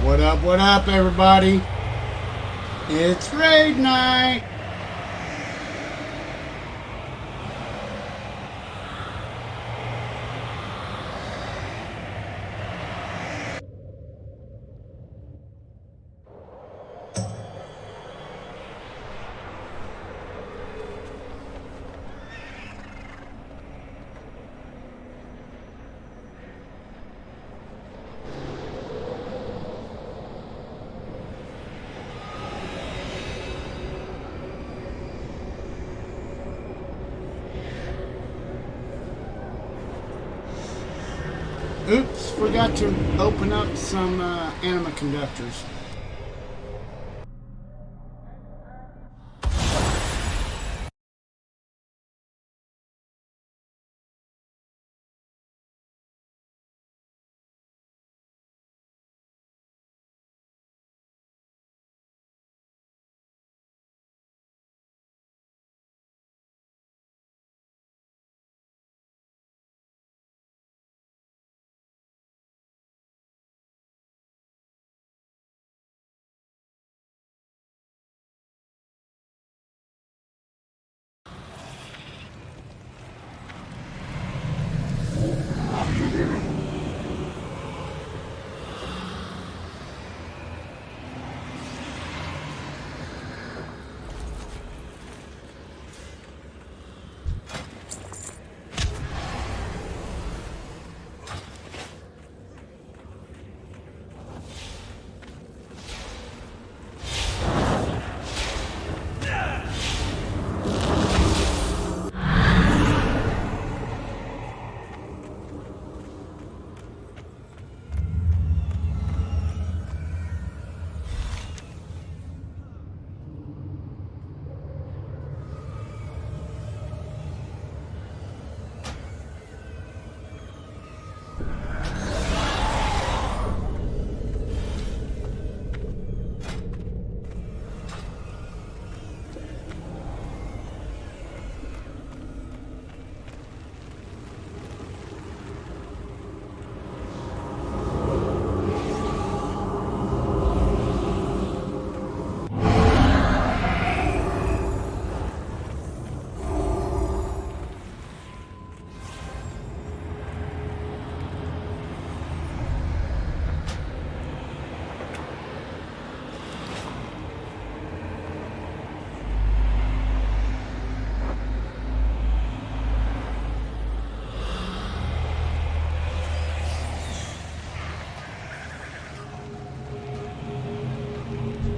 What up, everybody? It's raid night! Oops, forgot to open up some anima conductors.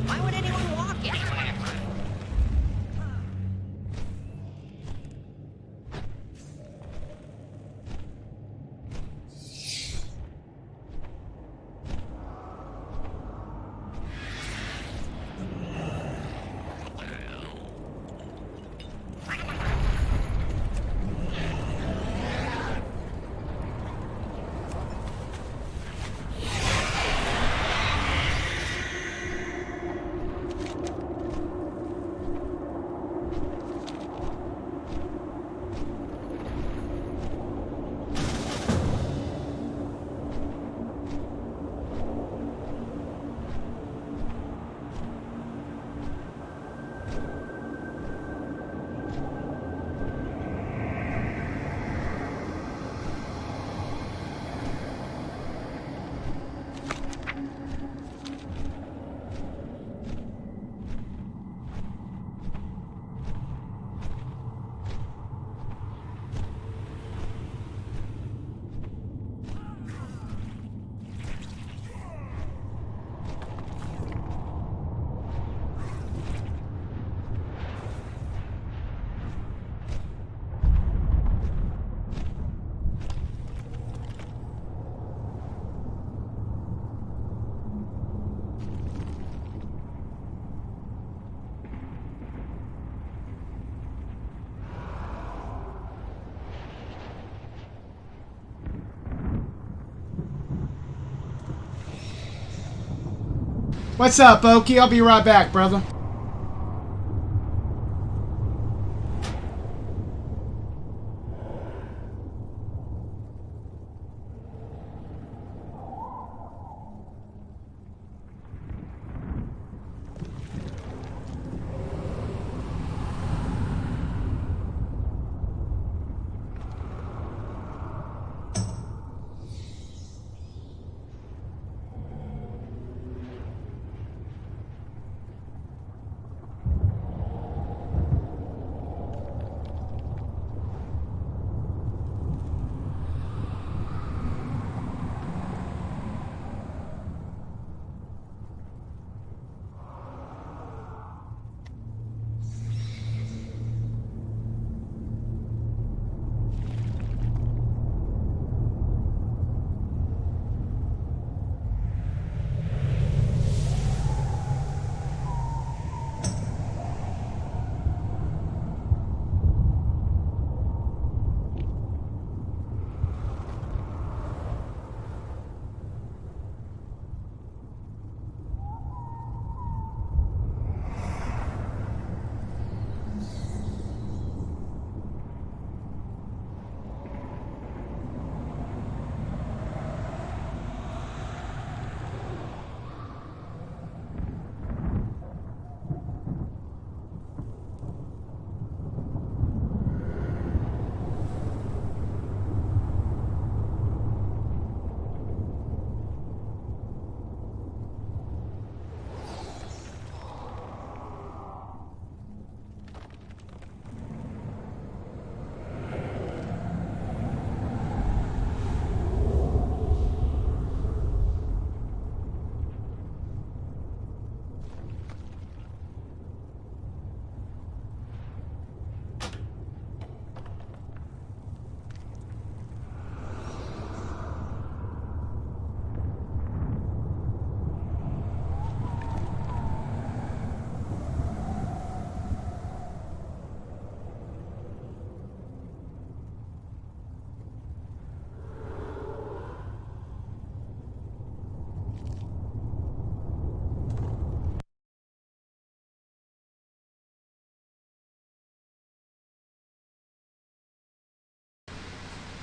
Why would anyone walk anywhere? What's up, Okie? I'll be right back, brother.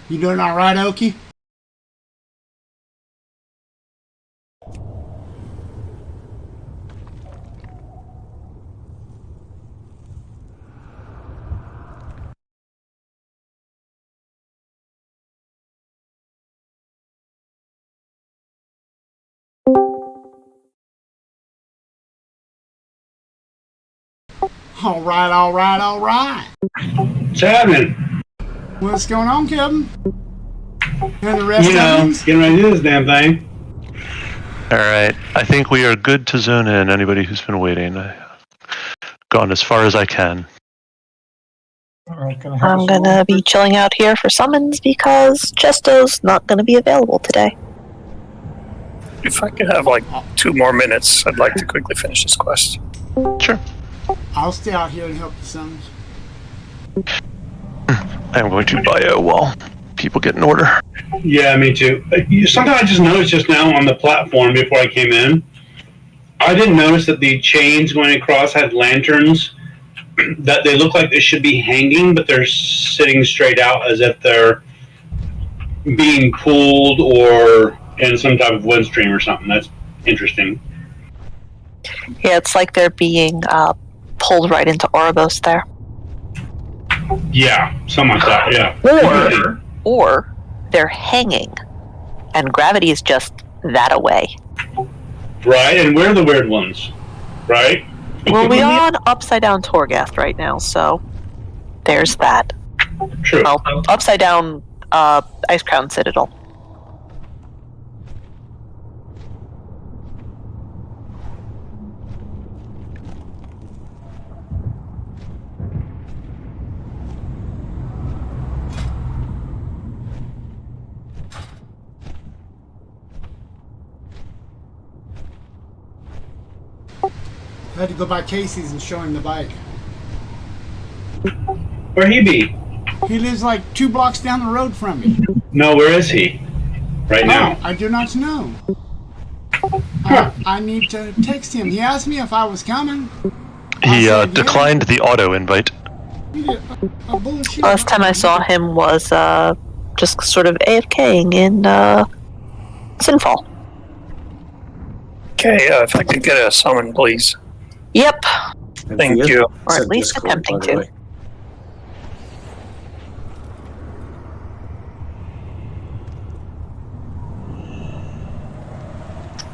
You doing all right, Okie? All right, all right, all right. What's happening? What's going on, Kevin? And the rest You know, of getting ready to do this damn thing. All right. I think we are good to zone in. Anybody who's been waiting, I've gone as far as I can. All right, can I I'm gonna be chilling out here for summons because Chesto's not gonna be available today. If I could have like 2 more minutes, I'd like to quickly finish this quest. Sure. I'll stay out here and help the summons. I'm going to bio while people get in order. Yeah, me too. Something I just noticed just now on the platform before I came in. I didn't notice that the chains going across had lanterns that they look like they should be hanging, but they're sitting straight out as if they're being pulled or in some type of wind stream or something. That's interesting. Yeah, it's like they're being pulled right into Ouroboros there. Yeah, something like that, yeah. Or they're hanging, and gravity is just that away. Right, and we're the weird ones, right? Well, we are on upside down Torghast right now, so there's that. True. Well, upside down Ice Crown Citadel. I had to go by Casey's and show him the bike. Where he be? He lives like 2 blocks down the road from me. No, where is he? Right now. I do not know. I need to text him. He asked me if I was coming. He said, declined the auto invite. He did a bullshit. Last time I saw him was just sort of AFKing in Sinfall. Okay, if I could get a summon, please. Yep, Thank you. or at least attempting to.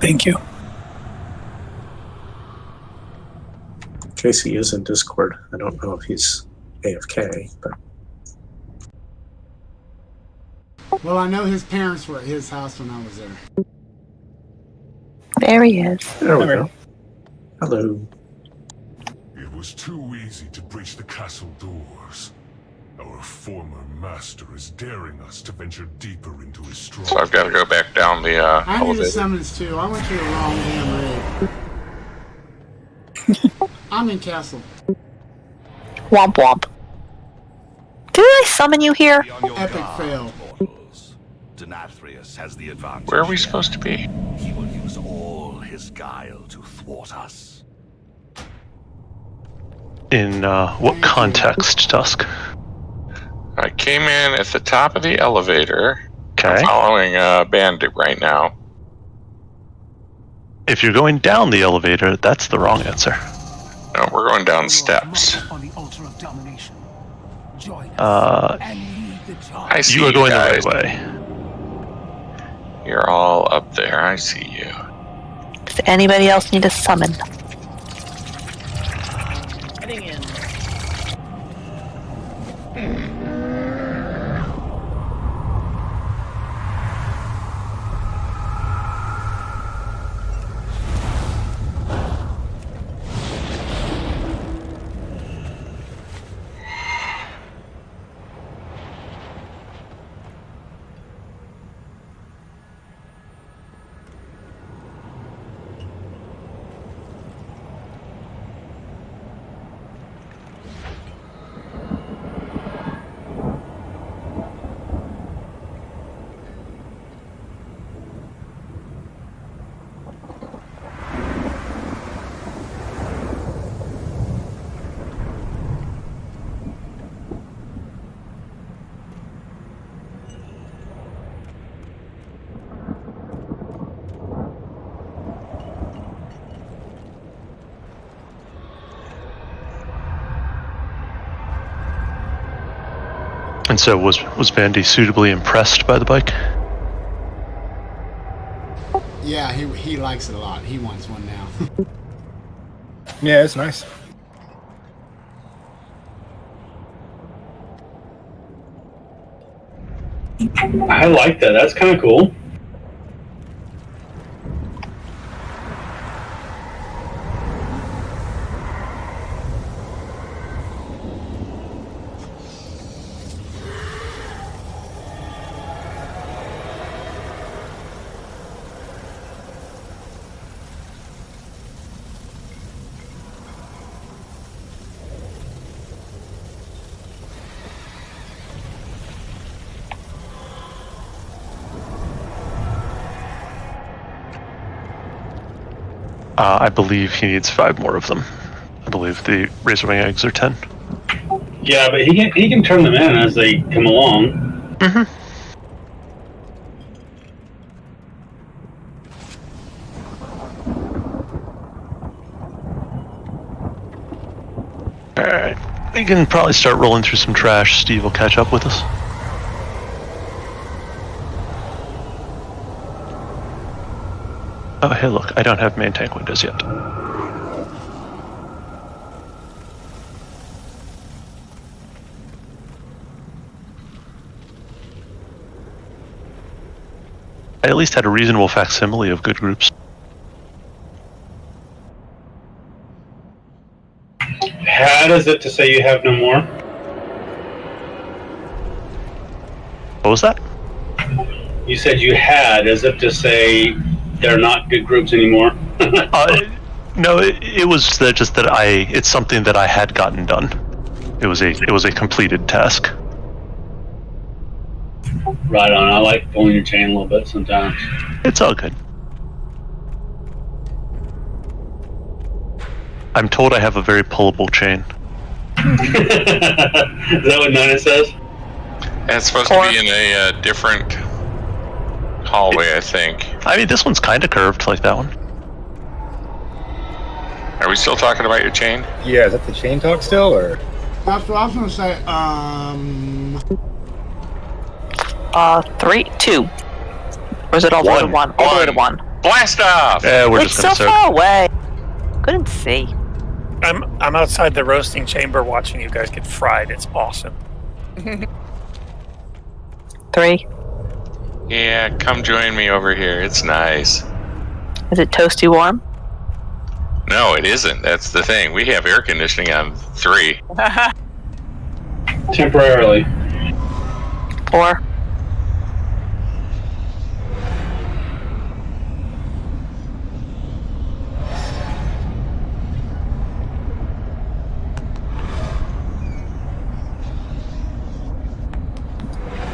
Thank you. Casey is in Discord. I don't know if he's AFK, but Well, I know his parents were at his house when I was there. There he is. there we go. Hello. It was too easy to breach the castle doors. Our former master is daring us to venture deeper into his stronghold. So I've got to go back down the I need a elevator. summons too. I went to the wrong damn raid. I'm in castle. Womp womp. Did I summon you here? Epic fail. Denathrius has the advantage. Where are we supposed to be? He will use all his guile to thwart us. In what context, Tusk? I came in at the top of the elevator. Okay. I'm following a bandit right now. If you're going down the elevator, that's the wrong answer. No, we're going down steps. I see You are going guys. the right way. You're all up there. I see you. Does anybody else need a summon? Heading in. And so was Bandy suitably impressed by the bike? Yeah, he likes it a lot. He wants one now. Yeah, it's nice. I like that. That's kind of cool. I believe he needs 5 more of them. I believe the Razorwing eggs are 10. Yeah, but he can turn them in as they come along. Mm-hmm. Alright. We can probably start rolling through some trash. Steve will catch up with us. Oh, hey, look, I don't have main tank windows yet. I at least had a reasonable facsimile of good groups. Had as if to say you have no more. What was that? You said you had as if to say they're not good groups anymore. No, it was just that it's something that I had gotten done. It was a completed task. Right on. I like pulling your chain a little bit sometimes. It's all good. I'm told I have a very pullable chain. Is that what Nina says? It's supposed to be in a different hallway, I think. I mean, this one's kind of curved like that one. Are we still talking about your chain? Yeah, is that the chain talk still, or? That's what I was gonna say. 3, 2. Or is it all the way to 1? All the way to 1. Blast off! Yeah, we're It's just so gonna far away. Couldn't see. I'm outside the roasting chamber watching you guys get fried. It's awesome. 3. Yeah, come join me over here. It's nice. Is it toasty warm? No, it isn't. That's the thing. We have air conditioning on 3. Temporarily. 4.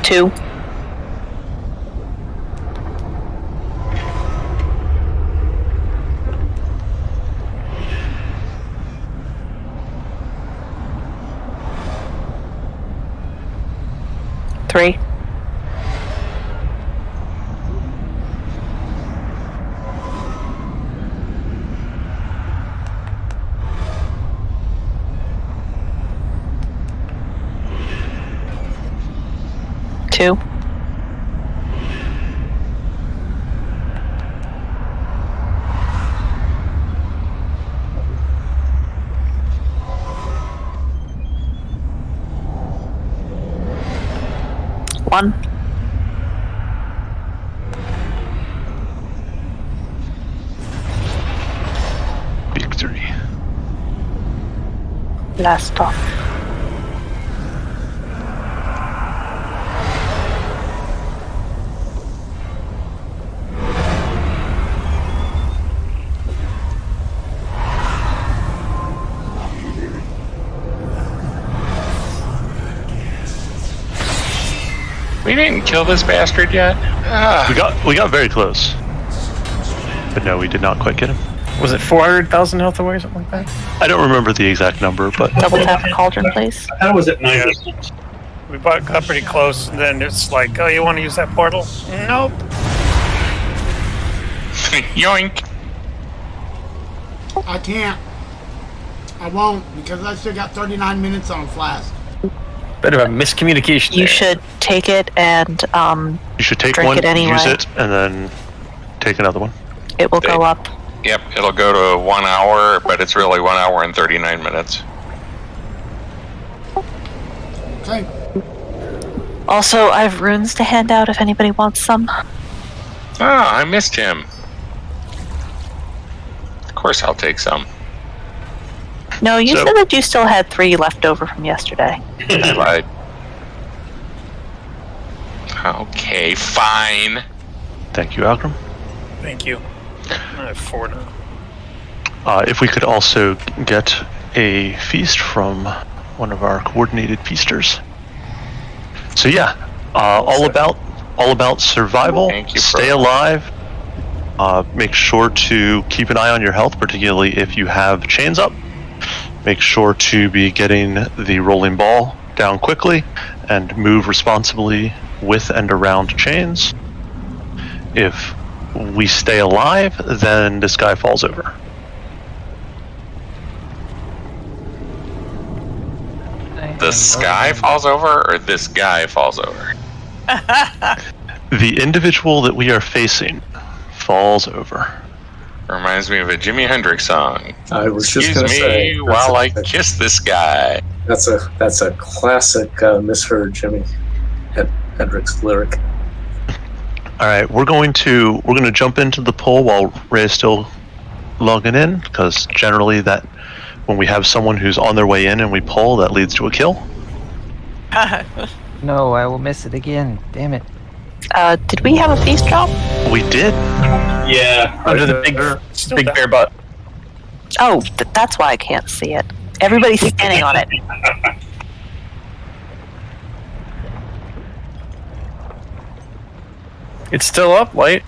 Two. Three. Two. One. Victory. Last stop. We didn't kill this bastard yet? We got very close. But no, we did not quite get him. Was it 400,000 health away, something like that? I don't remember the exact number, but Double tap a cauldron, please. That was at 9%. We got pretty close, and then it's like, oh, you want to use that portal? Nope. Yoink. I can't. I won't because I still got 39 minutes on Flask. Bit of a miscommunication. You should take it and You should take drink one, it anyway. use it, and then take another one. It will go up. Yep, it'll go to 1 hour, but it's really 1 hour and 39 minutes. Okay. Also, I have runes to hand out if anybody wants some. Ah, I missed him. Of course I'll take some. No, you So- said that you still had 3 left over from yesterday. I lied. Okay, fine. Thank you, Algrim. Thank you. I have 4 now. If we could also get a feast from one of our coordinated feasters. So yeah, all about survival. Thank you, Stay bro. alive. Make sure to keep an eye on your health, particularly if you have chains up. Make sure to be getting the rolling ball down quickly and move responsibly with and around chains. If we stay alive, then this guy falls over. The sky falls over, or this guy falls over? The individual that we are facing falls over. Reminds me of a Jimi Hendrix song. I was just Excuse going to say. me while I kiss this guy. That's a classic misheard Jimi Hendrix lyric. All right, we're going to jump into the poll while Ray is still logging in, because generally that when we have someone who's on their way in and we poll, that leads to a kill. No, I will miss it again. Damn it. Did we have a feast drop? We did. Yeah. Under the big bear butt. Oh, that's why I can't see it. Everybody's standing on it. It's still up, Light.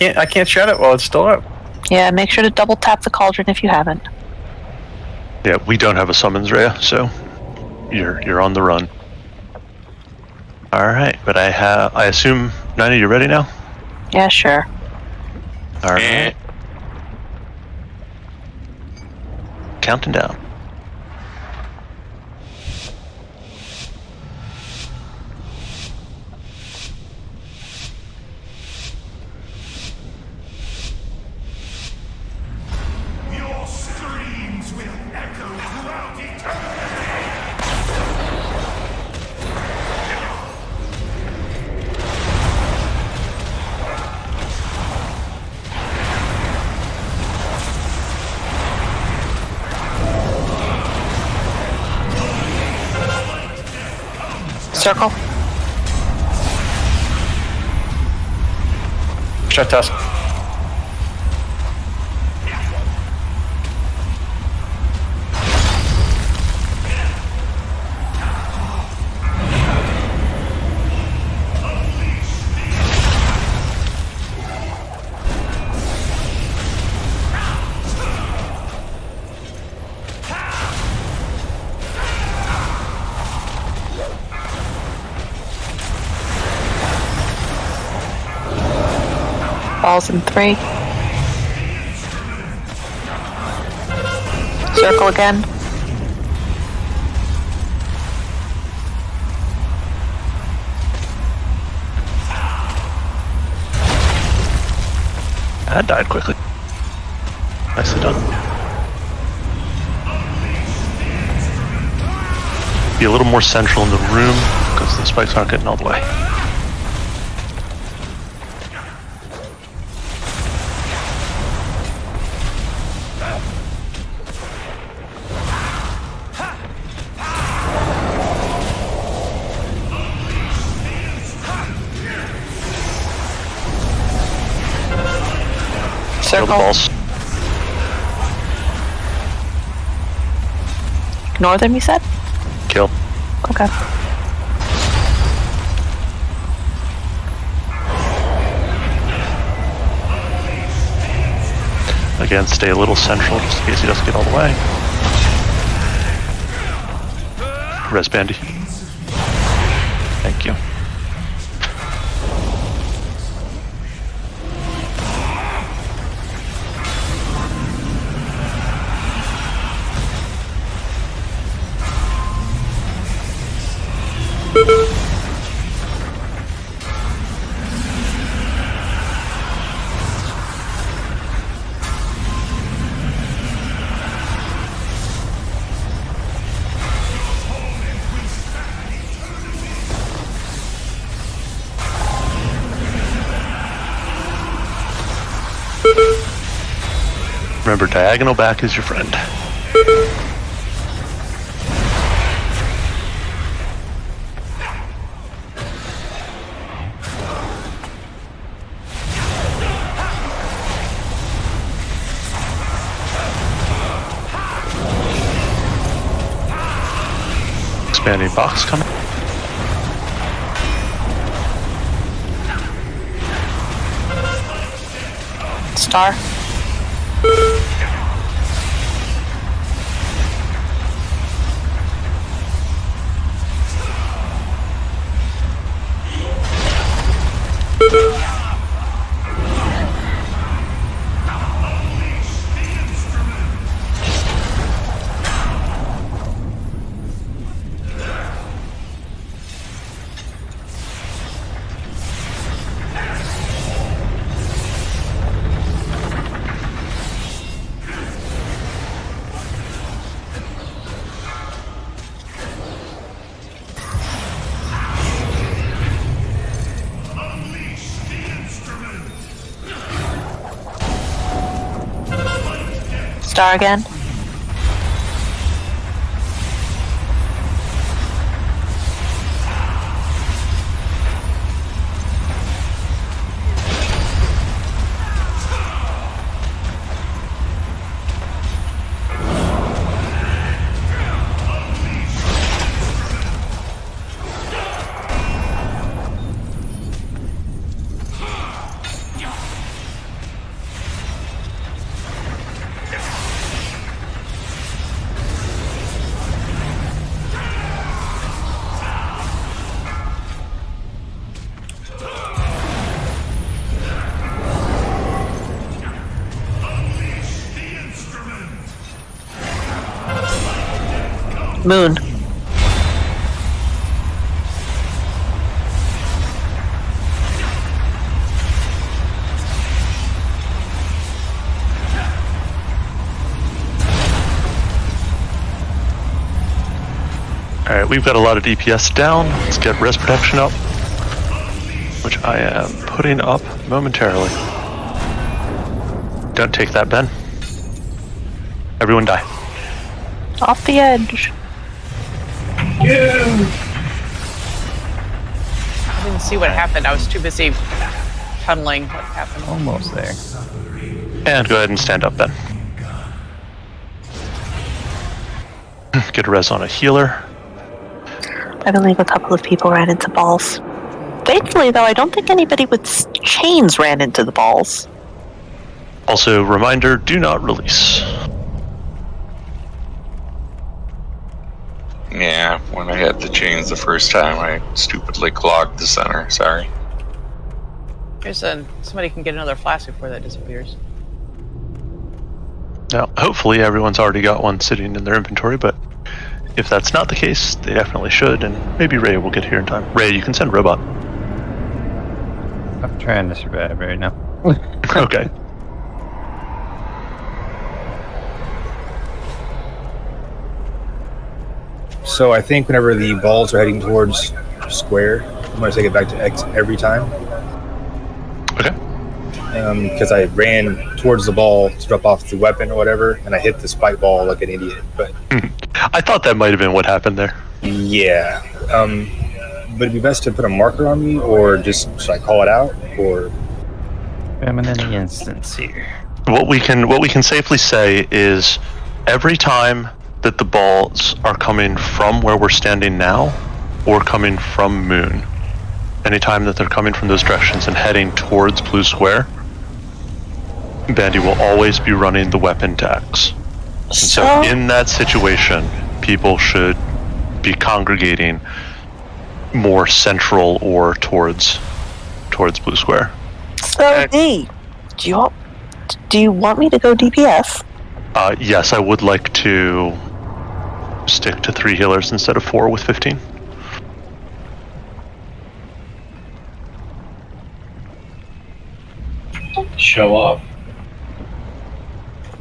I can't shut it while it's still up. Yeah, make sure to double tap the cauldron if you haven't. Yeah, we don't have a summons, Rhea, so you're on the run. All right, but I assume Nina, you're ready now. Yeah, sure. All right. Counting down. Your screams will echo throughout eternity. Circle. Shut test. Balls in 3. Circle again. That died quickly. Nicely done. Be a little more central in the room because the spikes aren't getting all the way. Kill the Circle. balls. Ignore them, you said? Kill. Okay. Again, stay a little central just in case he doesn't get all the way. Res Bandy. Thank you. remember, diagonal back is your friend. Expanding box coming. Star. Star again. Moon. Alright, we've got a lot of DPS down. Let's get res protection up, which I am putting up momentarily. Don't take that, Ben. Everyone die. Off the edge. I didn't see what happened. I was too busy tunneling what happened. Almost there. And go ahead and stand up, Ben. Get a res on a healer. I believe a couple of people ran into balls. Thankfully, though, I don't think anybody with chains ran into the balls. Also, reminder, do not release. Yeah, when I had the chains the first time, I stupidly clogged the center. Sorry. Here's somebody can get another flask before that disappears. Now, hopefully everyone's already got one sitting in their inventory, but if that's not the case, they definitely should, and maybe Ray will get here in time. Ray, you can send Robot. I'm trying to survive right now. Okay. So I think whenever the balls are heading towards square, I'm going to take it back to X every time. Okay. Because I ran towards the ball to drop off the weapon or whatever, and I hit the spike ball like an idiot. But I thought that might have been what happened there. yeah. But it'd be best to put a marker on me, or just should I call it out, or Feminine instance here. What we can safely say is every time that the balls are coming from where we're standing now or coming from Moon, anytime that they're coming from those directions and heading towards Blue Square, Bandy will always be running the weapon tax. So in that situation, people should be congregating more central or towards Blue Square. So, D, do you want me to go DPS? Yes, I would like to stick to 3 healers instead of 4 with 15. Show off.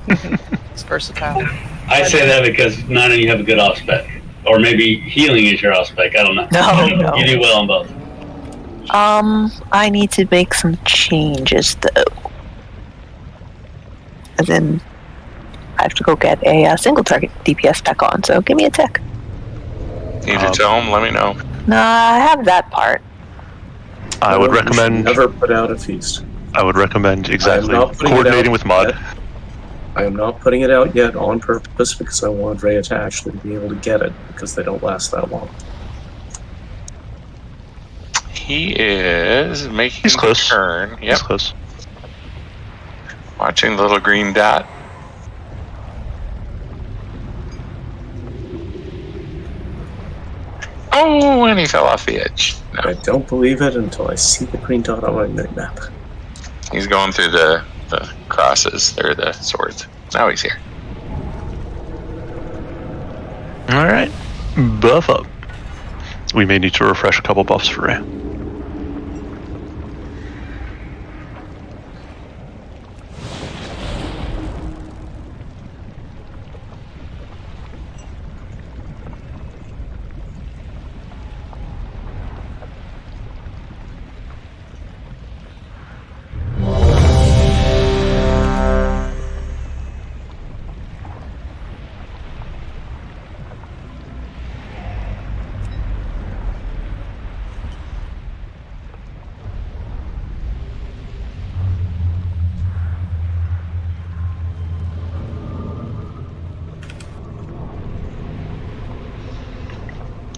It's versatile. I say that because none of you have a good off spec. Or maybe healing is your off spec. I don't know. No. You do well on both. I need to make some changes, though. As in, I have to go get a single target DPS back on, so give me a tick. Need to tell him, let me know. No, I have that part. I would recommend never put out a feast. I would recommend exactly I am not putting it coordinating out with Mud. yet. I am not putting it out yet on purpose because I want Ray to actually be able to get it because they don't last that long. He is making He's close. a turn. Yep. He's close. Watching the little green dot. Oh, and he fell off the edge. No. I don't believe it until I see the green dot on my minimap. He's going through the crosses, or the swords. Now he's here. Alright. Buff up. We may need to refresh a couple buffs for Ray.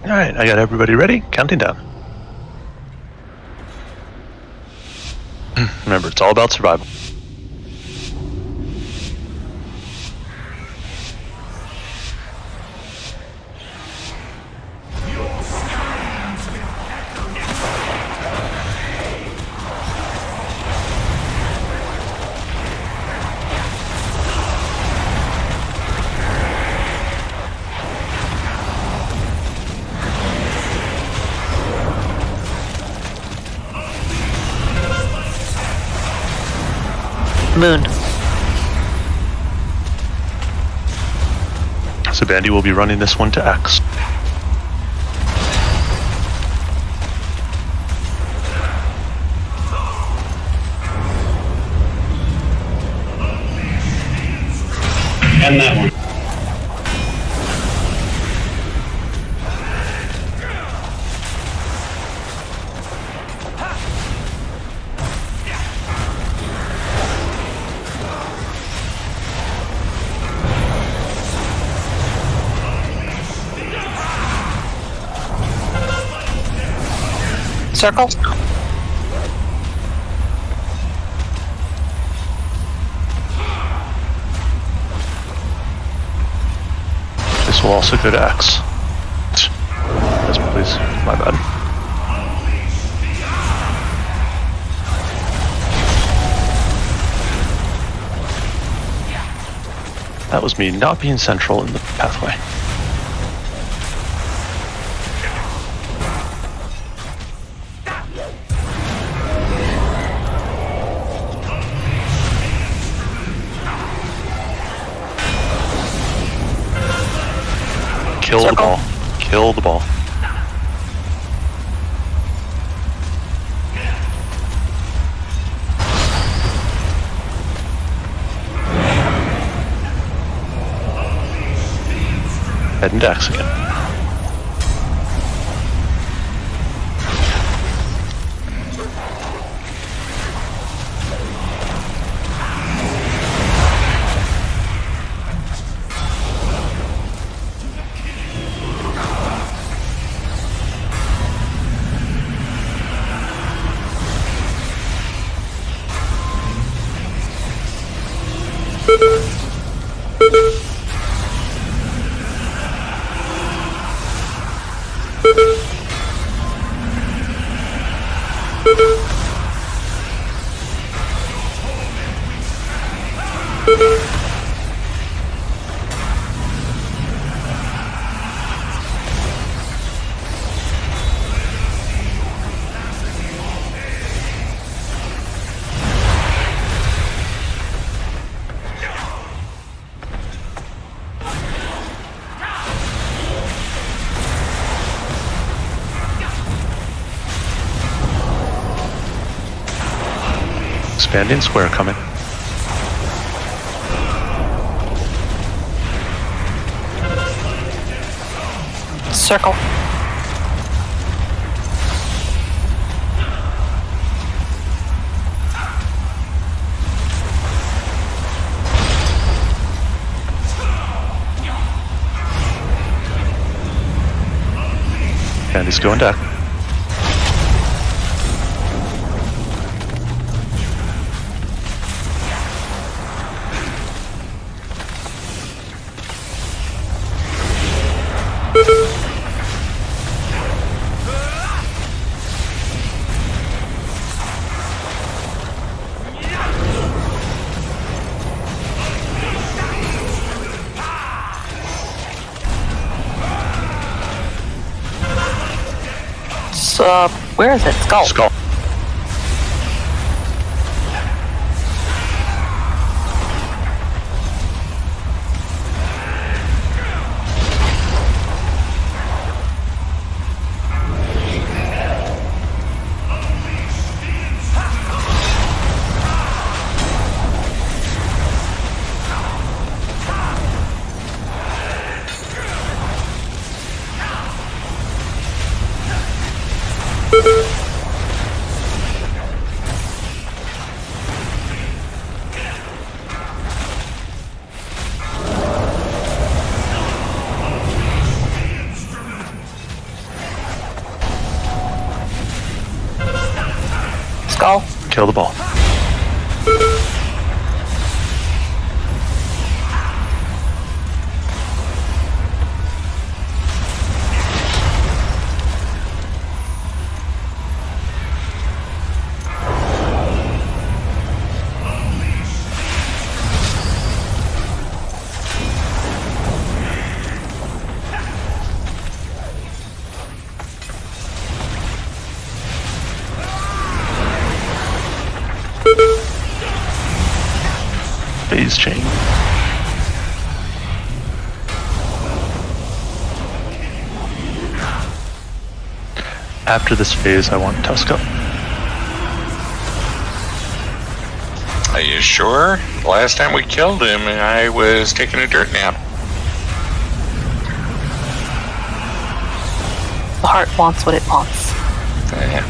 Alright, I got everybody ready. Counting down. Remember, it's all about survival. Moon. So Bandy will be running this one to X. And that one. Circle. This will also go to X. Yes, please. My bad. That was me not being central in the pathway. Kill the ball. Kill the ball. Head and Dax again. Expanding square coming. Circle. And he's going deck. Where is it? Skull. Skull. Skull. Kill the ball. Phase chain. After this phase, I want Tuska. Are you sure? Last time we killed him, I was taking a dirt nap. The heart wants what it wants. Yeah.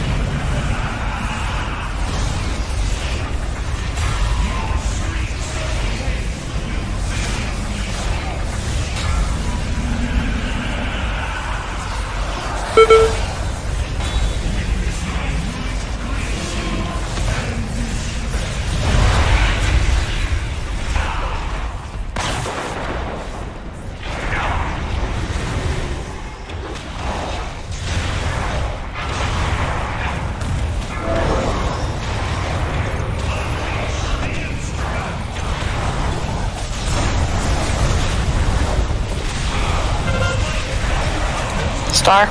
Star.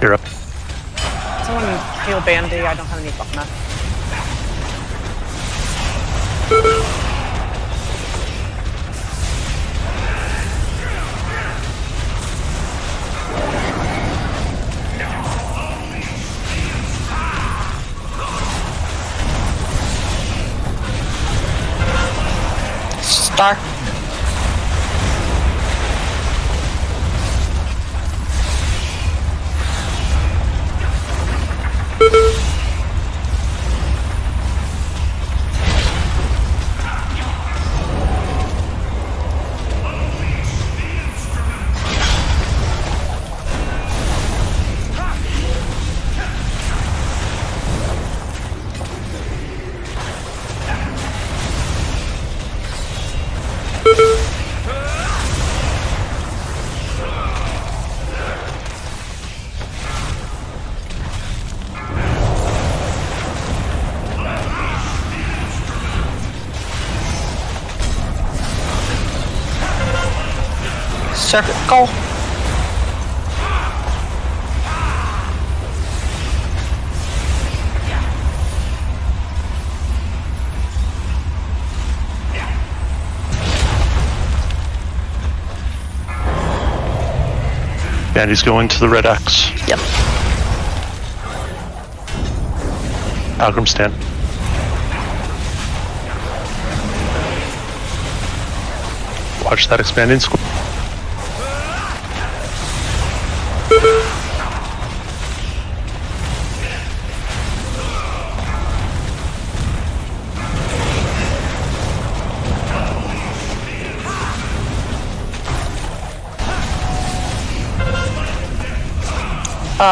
You're up. Someone heal Bandy. I don't have any buckna. Star. Circle. Sandy's going to the red X. Yep. Algrim stand. Watch that expanding square.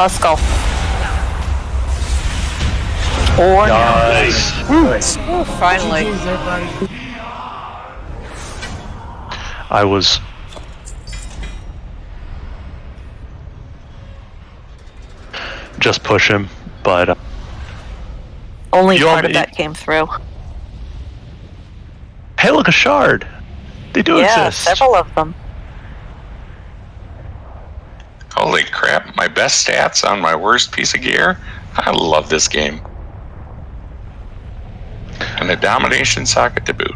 Skull. Or nice. Nice. Oh, finally. GG's, everybody. I was just push him, but only You part want of me- that came through. hey, look, a shard. They do Yeah, exist. several of them. Holy crap, my best stats on my worst piece of gear? I love this game. And a domination socket to boot.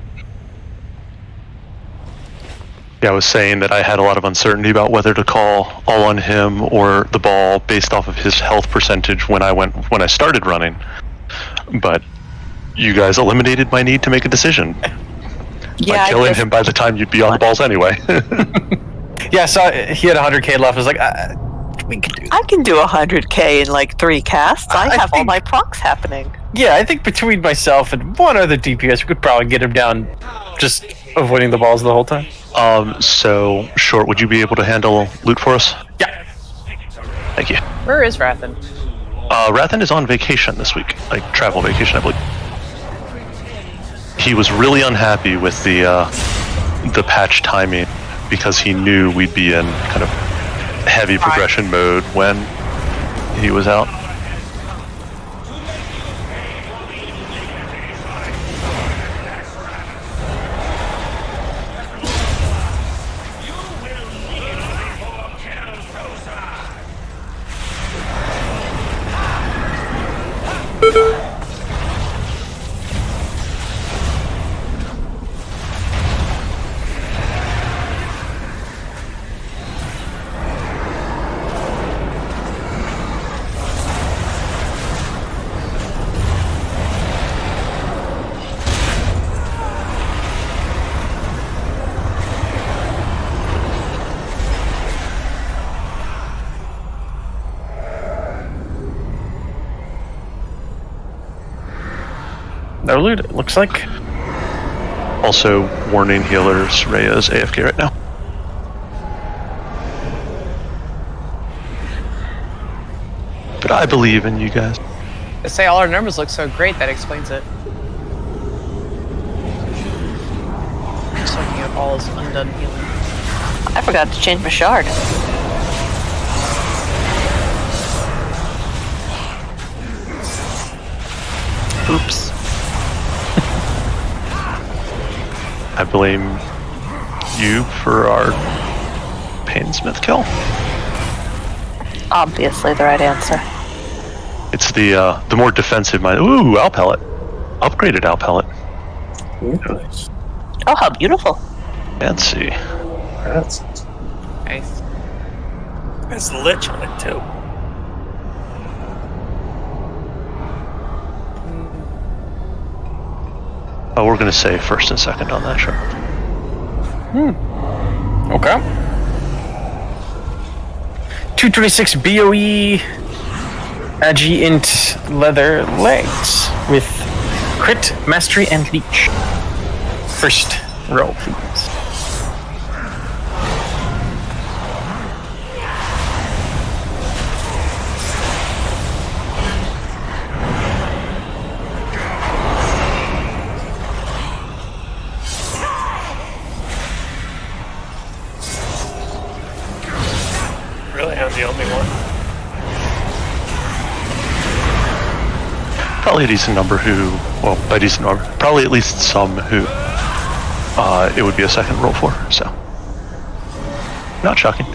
Yeah, I was saying that I had a lot of uncertainty about whether to call all on him or the ball based off of his health percentage when I started running. But you guys eliminated my need to make a decision Yeah, by killing him by the time you'd be on the balls anyway. Yeah, so he had 100k left. I was like, we can do that. I can do 100k in like 3 casts. I have all think- my procs happening. Yeah, I think between myself and one other DPS, we could probably get him down just avoiding the balls the whole time. So, Short, would you be able to handle loot for us? Yeah. Thank you. Where is Rathan? Rathan is on vacation this week, like travel vacation, I believe. He was really unhappy with the patch timing because he knew we'd be in kind of heavy progression mode when he was out. No loot, it looks like. Also, warning healers, Rhea's AFK right now. But I believe in you guys. They say all our numbers look so great, that explains it. Just looking at all his undone healing. I forgot to change my shard. Oops. I blame you for our Painsmith kill. Obviously the right answer. It's the more defensive mind. Ooh, owl pellet. Upgraded owl pellet. Nice. Oh, how beautiful. Fancy. That's Nice. There's the lich on it too. Oh, we're gonna say first and second on that, sure. Okay. 226 BOE Agi int leather legs with crit, mastery, and leech. First roll, please. Really, I'm the only one. Probably a decent number who, well, by decent number, probably at least some who it would be a second roll for, so. Not shocking.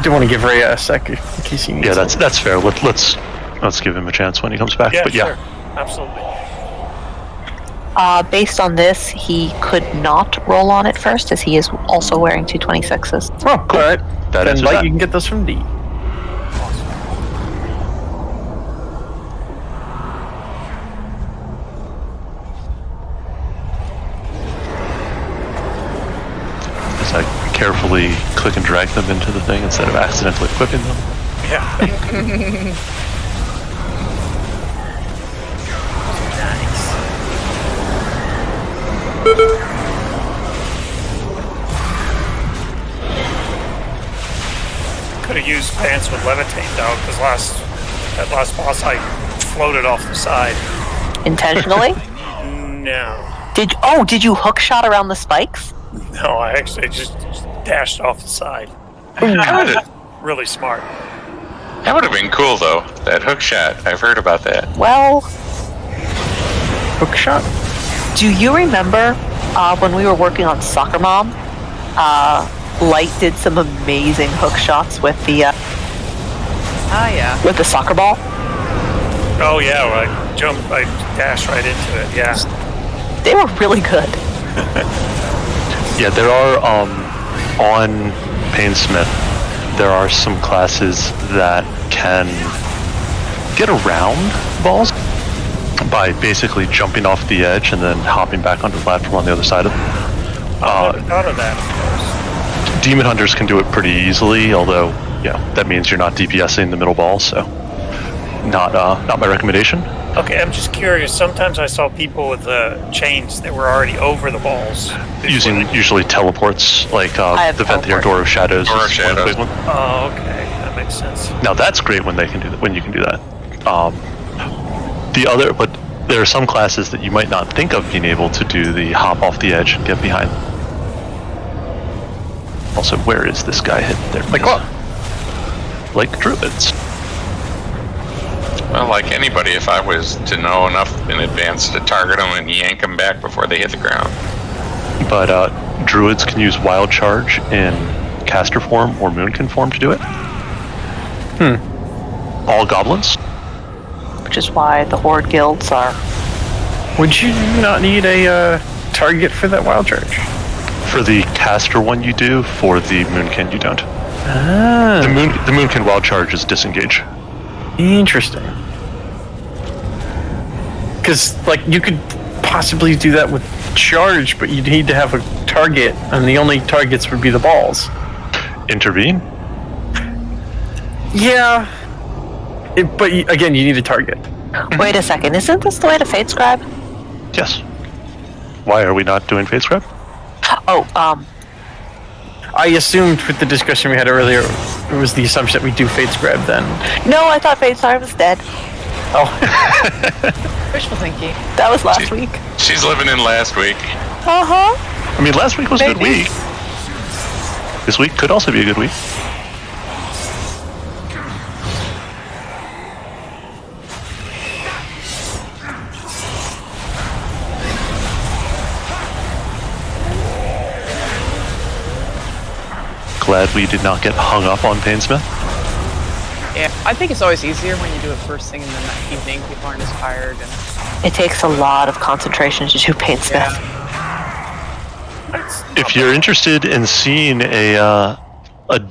Do want to give Ray a sec in case he needs Yeah, it. that's fair. Let's give him a chance when he comes back. Yeah, but yeah, sure. Absolutely. Based on this, he could not roll on it first, as he is also wearing 226s. Oh, cool. All right. That Then answers Light, that. you can get those from D. As I carefully click and drag them into the thing instead of accidentally equipping them. Yeah. Nice. Could have used pants with levitate though, because that last boss I floated off the side. Intentionally? No. Did you hook shot around the spikes? No, I actually just dashed off the side. Really smart. That would have been cool though. That hook shot. I've heard about that. Well, Hook shot? do you remember when we were working on Soccer Mom? Light did some amazing hook shots with the yeah. with the soccer ball. Oh yeah, well, I dashed right into it. Yeah. They were really good. Yeah, there are on Painsmith, there are some classes that can get around balls by basically jumping off the edge and then hopping back onto the platform on the other side of them. I never thought of that. Demon Hunters can do it pretty easily, although, yeah, that means you're not DPSing the middle ball, so not my recommendation. Okay, I'm just curious. Sometimes I saw people with chains that were already over the balls. Using usually teleports, like the Venthyr Door of Shadows. Door of is one of the big Shadows. ones. Oh, okay, that makes sense. Now that's great when they can do that. When you can do that. But there are some classes that you might not think of being able to do the hop off the edge and get behind. Also, where is this guy hidden? There. Like what? Like druids. Well, like anybody, if I was to know enough in advance to target them and yank them back before they hit the ground. But druids can use wild charge in caster form or moonkin form to do it. All goblins. Which is why the Horde guilds are... Would you not need a target for that wild charge? For the caster one you do, for the moonkin you don't. Ah. The moonkin wild charge is disengage. Interesting. Because, like, you could possibly do that with charge, but you'd need to have a target, and the only targets would be the balls. Intervene? Yeah. But, again, you need a target. Wait a second, isn't this the way to Fate Scribe? Yes. Why are we not doing Fate Scribe? Oh, I assumed with the discussion we had earlier, it was the assumption that we do Fate Scribe then. no, I thought Fate Scribe was dead. Oh. Wishful thinking. That was last week. She's living in last week. Uh-huh. I mean, last week was a good Maybe. week. This week could also be a good week. Glad we did not get hung up on Painsmith. Yeah, I think it's always easier when you do it first thing and then that evening people aren't as tired. And It takes a lot of concentration to do Painsmith. If you're interested in seeing a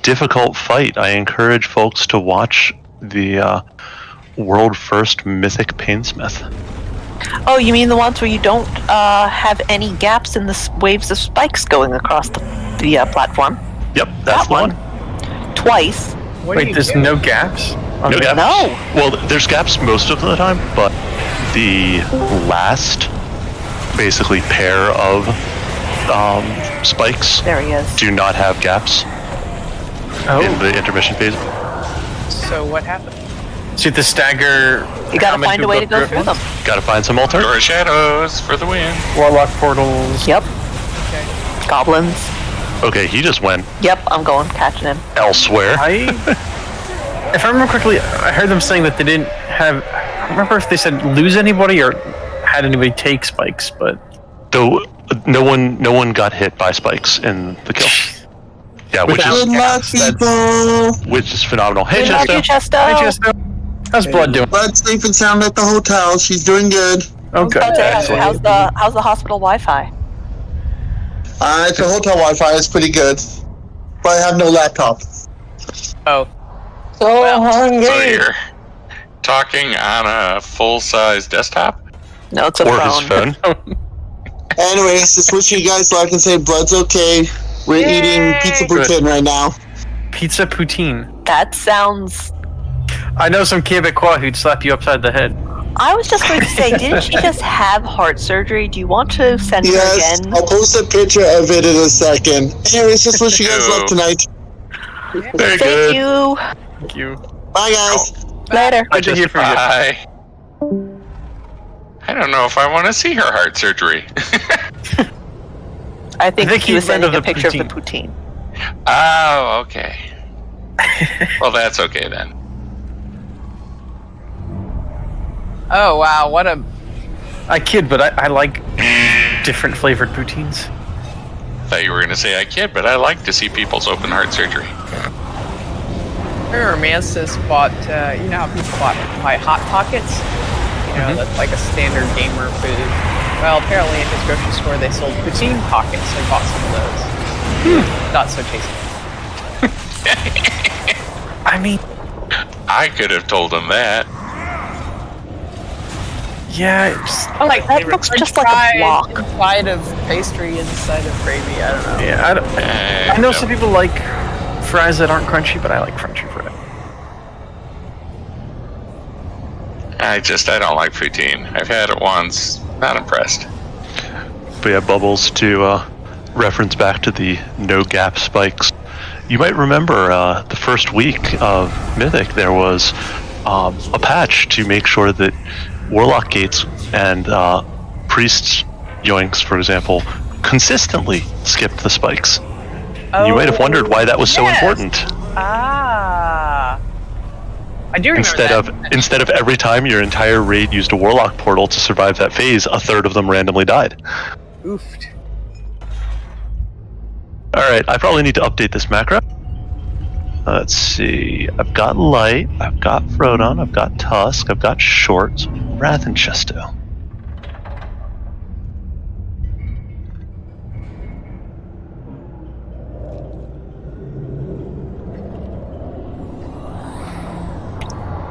difficult fight, I encourage folks to watch the world first Mythic Painsmith. Oh, you mean the ones where you don't have any gaps in the waves of spikes going across the platform? Yep, that's the one. Twice. Wait, there's no gaps? No gaps. No. Well, there's gaps most of the time, but the last, basically, pair of spikes There he is. do not have gaps in the intermission phase. so what happened? See the stagger. You gotta find a way to go through them. Gotta find some alternate. Door of Shadows for the win. Warlock portals. Yep. Goblins. Okay, he just went Yep, I'm going, catching him. elsewhere. If I remember correctly, I heard them saying that they didn't have. I don't remember if they said lose anybody or had anybody take spikes, but Though no one got hit by spikes in the kill. Yeah, which is phenomenal. Hey, We love you, Chesto. Chesto. Hey, Chesto. How's Blood doing? Blood's safe and sound at the hotel. She's doing good. Okay. Excellent. How's the hospital Wi-Fi? It's a hotel Wi-Fi. It's pretty good, but I have no laptop. Oh. So hungry. So you're talking on a full-size desktop? No, it's a or phone. his phone. Anyways, just wish you guys luck and say blood's okay. We're eating pizza poutine right now. Pizza poutine. That sounds... I know some Quebecois who'd slap you upside the head. I was just going to say, didn't she just have heart surgery? Do you want to send her Yes, again? I'll post a picture of it in a second. Anyways, just wish you guys luck tonight. Very Thank good. you. Thank you. Bye, guys. Later. Good to hear from you. Bye. I don't know if I want to see her heart surgery. I think he was he's sending into a the picture poutine. of the poutine. Oh, okay. Well, that's okay then. Oh wow, what a... I kid, but I like different flavored poutines. Thought you were going to say I kid, but I like to see people's open heart surgery. I remember Mansis bought, you know how people buy Hot Pockets? You know, that's like a standard gamer food. Well, apparently in his grocery store they sold poutine pockets, so I bought some of those. Not so tasty. I mean... I could have told him that. Yeah, it's... I like That looks just like a block. Inside of pastry, inside of gravy, I don't know. Yeah, I know some people like fries that aren't crunchy, but I like crunchy fries. I don't like poutine. I've had it once. Not impressed. But yeah, Bubbles, to reference back to the no gap spikes, you might remember the first week of Mythic, there was a patch to make sure that Warlock Gates and Priests Yoinks, for example, consistently skipped the spikes. You might have wondered why that was so important. Ah. I do remember Instead of every time your entire raid used a Warlock portal to survive that phase, a third of them randomly died. Oofed. Alright, I probably need to update this macro. Let's see. I've got Light, I've got Frodon, I've got Tusk, I've got Short, Wrath, and Chesto.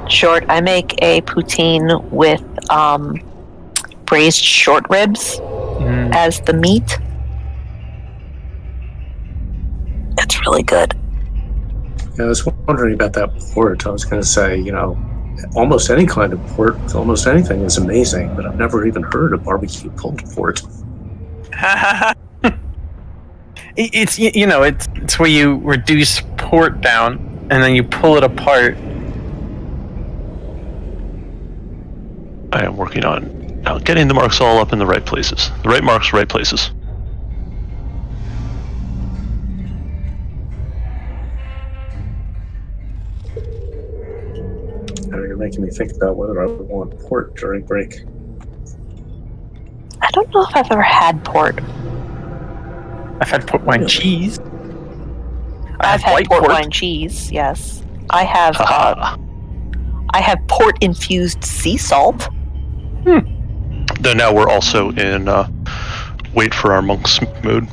Short, I make a poutine with braised short ribs as the meat. It's really good. Yeah, I was wondering about that port. I was going to say, almost any kind of port, almost anything is amazing, but I've never even heard of barbecue pulled port. It's it's where you reduce port down and then you pull it apart. I am working on getting the marks all up in the right places. The right marks, right places. Now you're making me think about whether I would want port during break. I don't know if I've ever had port. I've had port wine cheese. I've had port wine cheese, yes. I have port infused sea salt. Though now we're also in wait for our monks mode.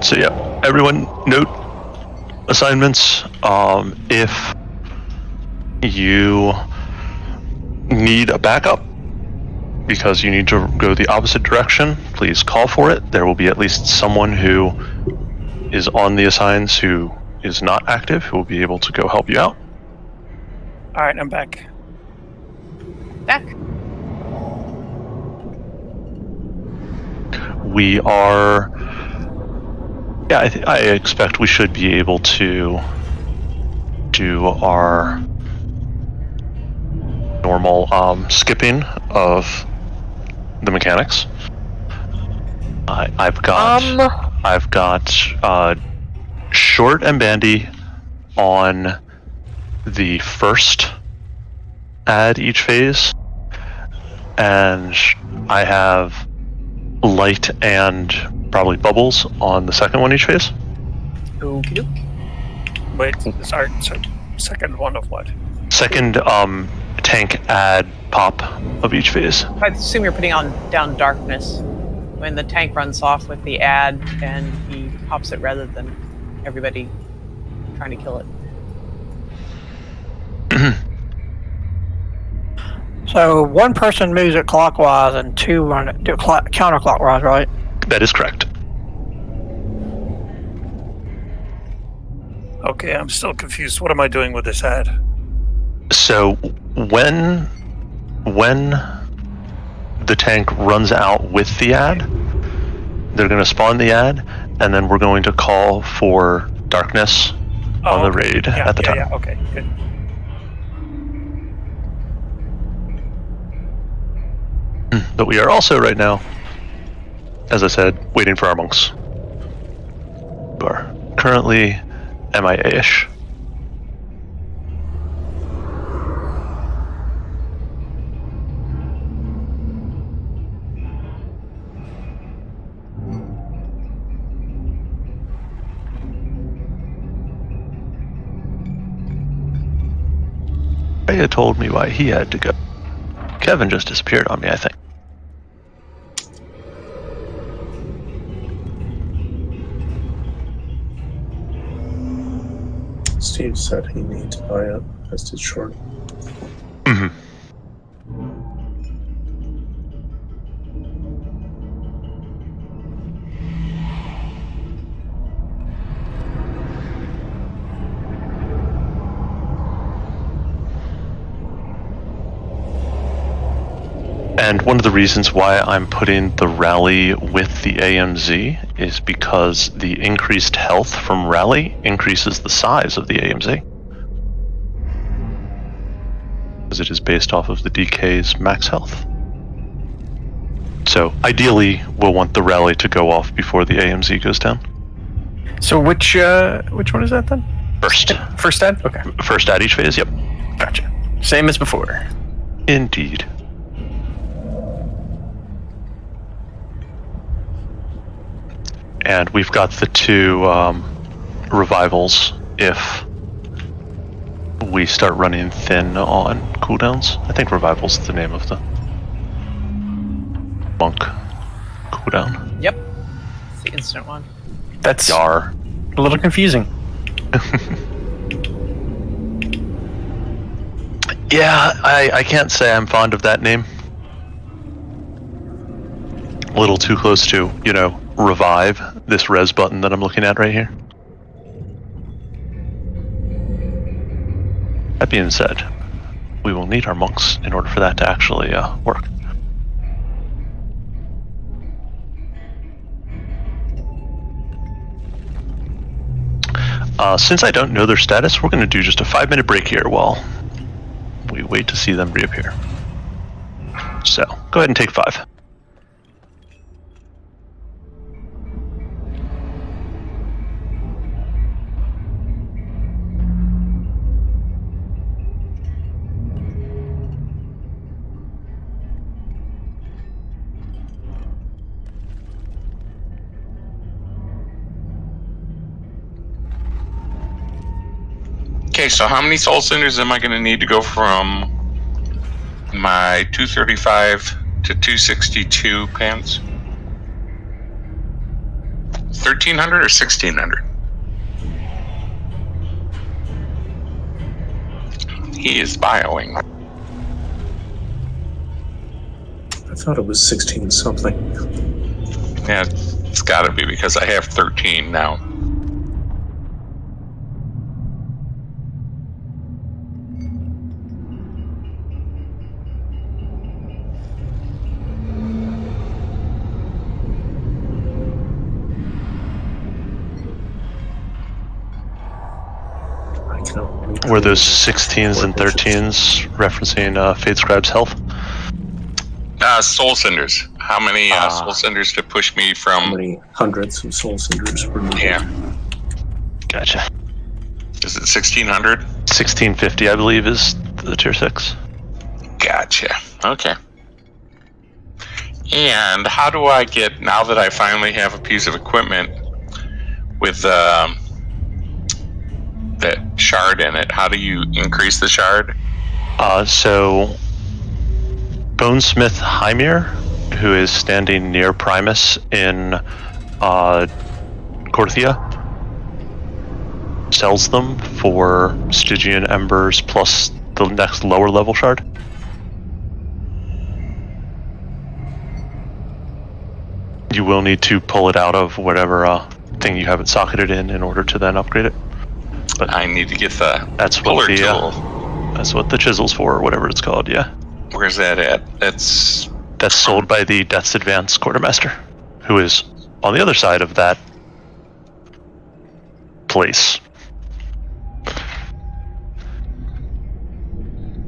So yeah, everyone note assignments. If you need a backup because you need to go the opposite direction, please call for it. There will be at least someone who is on the assigns who is not active who will be able to go help you out. Alright, I'm back. Back. We are... Yeah, I expect we should be able to do our normal skipping of the mechanics. I've got Short and Bandy on the first ad each phase, and I have Light and probably Bubbles on the second one each phase. Okie doke. Wait, sorry. So second one of what? Second tank add pop of each phase. I assume you're putting down darkness when the tank runs off with the ad and he pops it rather than everybody trying to kill it. So one person moves it clockwise and two run it counterclockwise, right? That is correct. Okay, I'm still confused. What am I doing with this ad? So when the tank runs out with the ad, they're going to spawn the ad, and then we're going to call for darkness on the raid at the time. Yeah, okay, good. But we are also right now, as I said, waiting for our monks, who are currently MIA-ish. Rhea told me why he had to go. Kevin just disappeared on me, I think. Steve said he needs to buy it, as did Short. Mm-hmm. And one of the reasons why I'm putting the rally with the AMZ is because the increased health from rally increases the size of the AMZ. Because it is based off of the DK's max health. So ideally, we'll want the rally to go off before the AMZ goes down. So which one is that then? First. First ad? Okay. First ad each phase, yep. Gotcha. Same as before. Indeed. And we've got the two revivals if we start running thin on cooldowns. I think revival's the name of the monk cooldown. Yep. It's the instant one. That's Yar. A little confusing. Yeah, I can't say I'm fond of that name. A little too close to, revive, this res button that I'm looking at right here. That being said, we will need our monks in order for that to actually work. Since I don't know their status, we're going to do just a 5-minute break here while we wait to see them reappear. So, go ahead and take 5. Okay, so how many soul cinders am I going to need to go from my 235 to 262 pants? 1,300 or 1,600? He is bioing. I thought it was 16 something. Yeah, it's got to be because I have 13 now. Were those 16s and 13s referencing Fade Scribe's health? Soul cinders. How many soul cinders to push me from? How many hundreds of soul cinders were needed? Yeah. Gotcha. Is it 1,600? 1,650, I believe, is the tier 6. Gotcha. Okay. And how do I get, now that I finally have a piece of equipment with that shard in it. How do you increase the shard? So Bonesmith Hymir, who is standing near Primus in Corthia, sells them for Stygian Embers plus the next lower level shard. You will need to pull it out of whatever thing you have it socketed in order to then upgrade it. But I need to get the puller tool. That's what the chisel's for, or whatever it's called. Yeah. Where's that at? That's sold by the Death's Advance Quartermaster, who is on the other side of that place.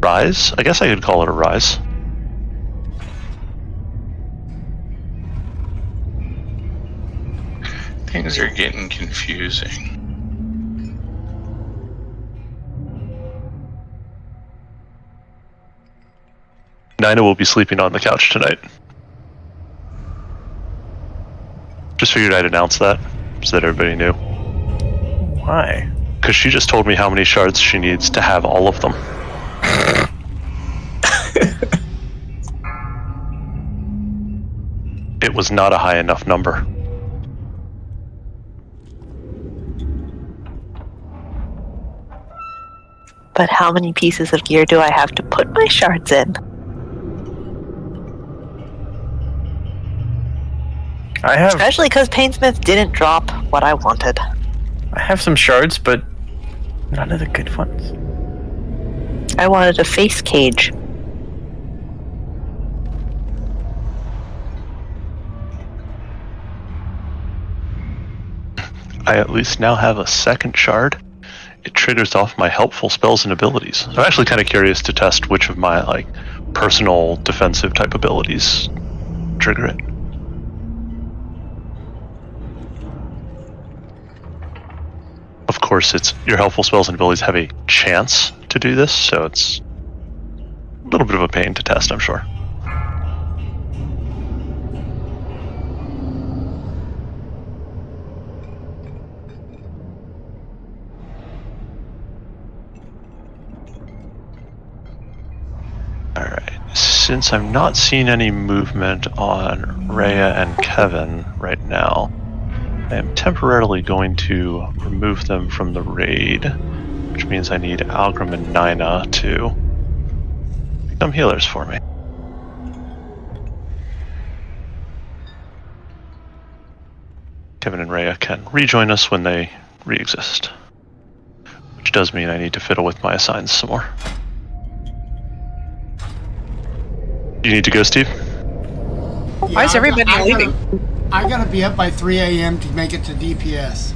Rise? I guess I could call it a rise. Things are getting confusing. Nina will be sleeping on the couch tonight. Just figured I'd announce that, so that everybody knew. Why? Because she just told me how many shards she needs to have all of them. It was not a high enough number. But how many pieces of gear do I have to put my shards in? I have. Especially because Painsmith didn't drop what I wanted. I have some shards, but none of the good ones. I wanted a face cage. I at least now have a second shard. It triggers off my helpful spells and abilities. I'm actually kind of curious to test which of my personal defensive type abilities trigger it. Of course, it's your helpful spells and abilities have a chance to do this, so it's a little bit of a pain to test, I'm sure. Alright, since I'm not seeing any movement on Rhea and Kevin right now, I am temporarily going to remove them from the raid, which means I need Algrim and Nina to become healers for me. Kevin and Rhea can rejoin us when they re-exist, which does mean I need to fiddle with my assigns some more. You need to go, Steve? Why is everybody leaving? I gotta be up by 3 a.m. to make it to DPS.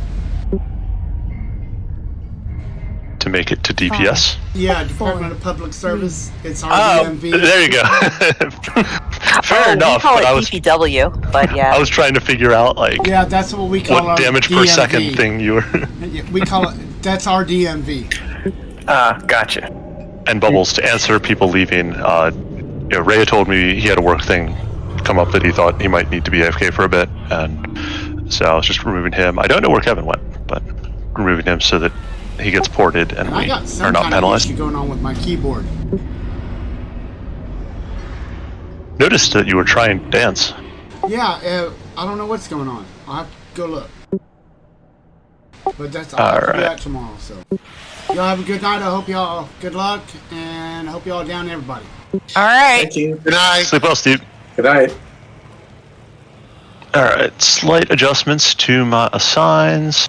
To make it to DPS? Yeah, Department of Public Service. It's our DMV. There you go. Fair enough. We call but it I was, DPW, but yeah. I was trying to figure out yeah, that's what we call what our damage DMV. per second thing you were. We call it. That's our DMV. Gotcha. And Bubbles, to answer people leaving, Rhea told me he had a work thing come up that he thought he might need to be AFK for a bit, and so I was just removing him. I don't know where Kevin went, but removing him so that he gets ported and I we got some are not kind penalized. of issue going on with my keyboard. Noticed that you were trying to dance. Yeah, I don't know what's going on. I'll have to go look. But I'll have to do that tomorrow. So y'all have a good night. I hope y'all good luck, and I hope y'all down everybody. All right. Thank you. Good night. Sleep well, Steve. Good night. Alright, slight adjustments to my assigns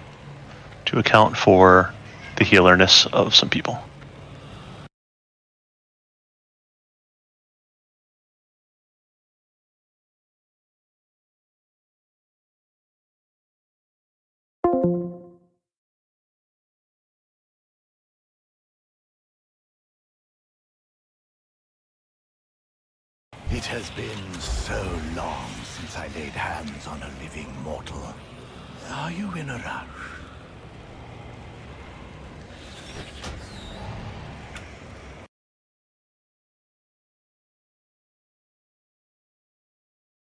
to account for the healerness of some people. It has been so long since I laid hands on a living mortal. Are you in a rush?